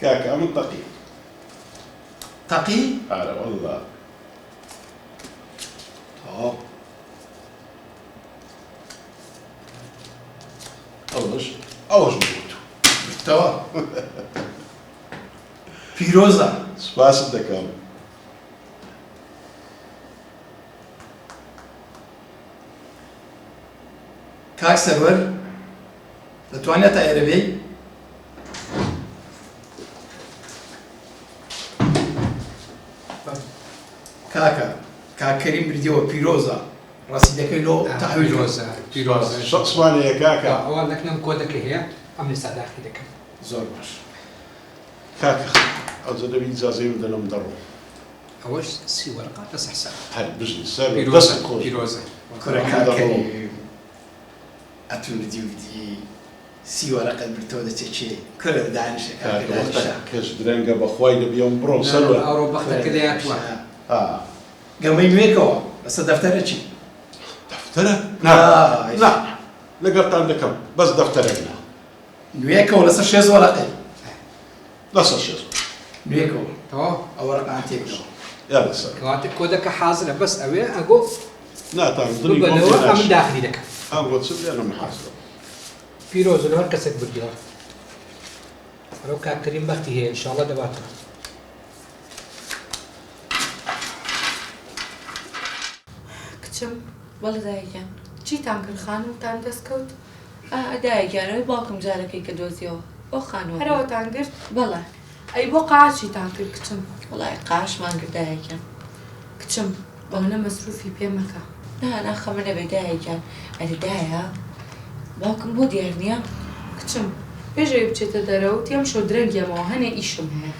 كاكا من تقي تقي؟ على والله. أوش بوتو توا فيروزة سباس الدكام كاك سرور دەتوانێت تا ئێرە بێی؟ کاکە کاکەریم بردیەوە پیرۆزە ڕاستیدەکەی لۆ تەحویل پیرۆزە شخصوانەیە کاکە ئەوە لەکنم کۆدەکە هەیە ئەم لە ساداخی دەکەم زۆر باش کاکە ئەوجە دەبی ئیجازەی بدەنم دەڕۆ ئەوەش سی وەرقا لەس حساب هەر بژنی سەر پیرۆزە دەست خۆش پیرۆزە کورە کاکەریم ئەتوردی وتی سی وەرەقەت بردەوە دەچێکی کورە دانیشە کاکە دانیشە کەس درەنگە بەخوای دەبیەوە بڕۆ سەروە ئەوڕۆ بەختەکە دەیاتوە گەمەی نوێکەوە لەسەر دەفتەرە چی؟ دەفتەرە؟ نا لەگەڵتان دەکەم بەس دەفتەرێک نا نوێکەوە لەسەر 6 وەرەقەی لەسەر شێز نوێکەوە تەوا ئەو وەرەقان تێکەوە یا لەسەر کەواتە کۆدەکە حازرە بەس ئەوێ ئەگۆ ناتان دڵی ببەنەوە ئەم داخلی دەکەم ئەم بۆ چ لێنە محاسبە پیرۆزە لە هەر کەسێک بردیەوە ئەو کاکەریم بەختی هەیە ئینشاڵڵا دەباتەوە کچم بەڵێ دایکیان چیتان کرد خانووتان دەستکەوت؟ دایکیانەوەی باوکم جارەکەی کە دۆزیەوە بۆ خانووە هەرەوەتان گرت؟ بەڵێ ئەی بۆ قاچیتان کرد کچم؟ وڵای قاشمان کرد دایکیان کچم بەڵێ مەسروفی پێ مەکە ناخەمە نەبێ دایکیان ئەری دایە باوکم بۆ دیار نییە؟ کچم بێژەوی بچێتە دەرەوە تێم شۆ درەنگیەمەوە هەنێ ئیشم هەیە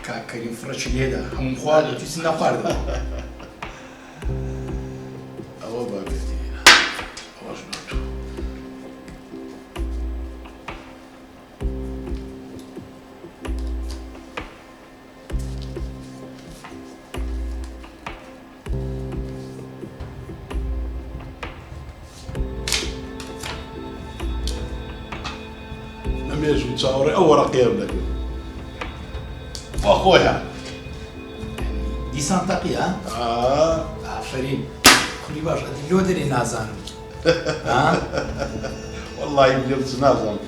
کاکەریم فڕەچی لێدا هەموو خوارد و چیسی نەخواردەوە ئەوە بابێتی ئەوەش ناتوە نەمێژ و چاوەڕێ ئەو وەرەقەیەم دەکرد بۆ خۆیە دیسان تەقیە؟ ئافرین کوری باش ئەدی لۆ دەرێ نازانم وەڵڵی لێم نازانم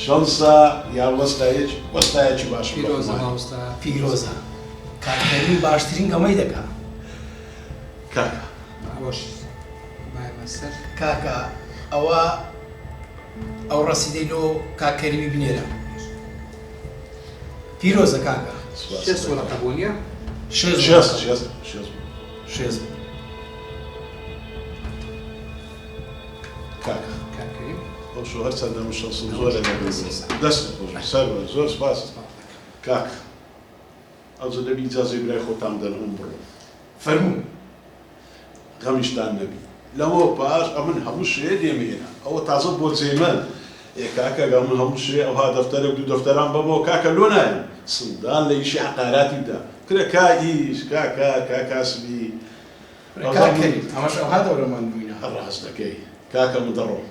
شەنسە یا وەستایەکی باش پیرۆزە ماوەستا پیرۆزە کاکەریم باشترین گەمەی دەکا کاکە ئەوەش مایمە سەر کاکە ئەو ڕەسیدەی لۆ کاکەریمی بنێرە پیرۆزە کاکە شێ سوڵەتە بۆ نییە؟ شێز کاکە کاکەریم ئەو شو هەر چەندە شەنسم زۆرە دەست خۆش سەر زۆر سپاس کاکە ئەوجە دەبی ئیجازەی برای خۆتان بدەنەوە بڕۆ فەرموو غەمیشتان نەبی لەمەوە پاش ئەمن هەموو شێ دێمێنە ئەوە تازە بۆ جێمە کاکە من هەموو شێ ئەوها دەفتەرێک دوو دەفتەران بەمەوە کاکە لۆ نایەن سندان لە ئیشی عقاراتی بدا کرێ کا ئیش کاکاسبی کاکەریم ئەمەش ئەوها دەورەمان بووینە هەر ڕاست دەکەی کاکە من دەڕۆم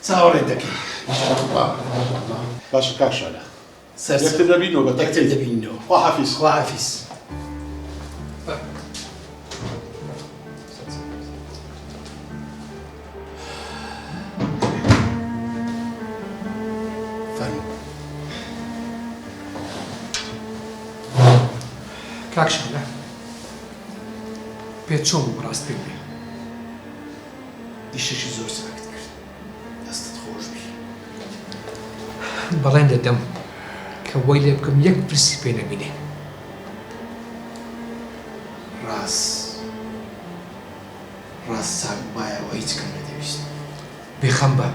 چاوەڕێ دەکەی باشە کاکشانە سەر یەکتر دەبینەوە بە یەکتر دەبینەوە خواحافیز خواحافیز کاکشانە پێت چۆن بوو ڕاست پێ بێ ئیشەشی زۆر ساکت کرد دەستت خۆش بی بەڵێن دەدەم کە وای لێ بکەم یەک پرسی پێ نەبینێ ڕاست چاک بایەوە هیچ کەم نەدەویست بێخەم بە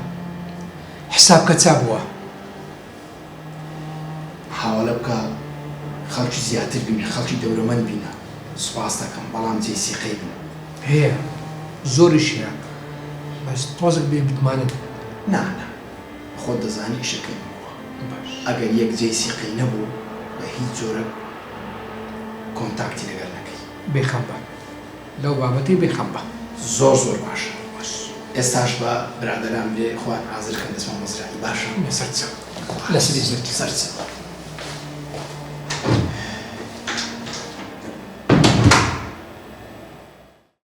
حساب کە چا بووە حاوەلە بکە خەڵکی زیاتر بینە خەڵکی دەورەمەند بینە سوپاس دەکەم بەڵام جێسیقەی بن هەیە زۆریش هەیە بەس تۆزێک بێ بتمانن نانە خۆت دەزانی ئیشەکەی باش ئەگەر یەک جێسیقەی نەبوو بە هیچ جۆرە کۆنتاکتی لەگەڵ نەکەی بێخەم بە لەو بابەتی بێخەم بە زۆر زۆر باشە ئێستاش بە برادەران لێ خوان حازرکەن دەچمە مەزرعی باشە لەسەر چاو لەسەر سەرچە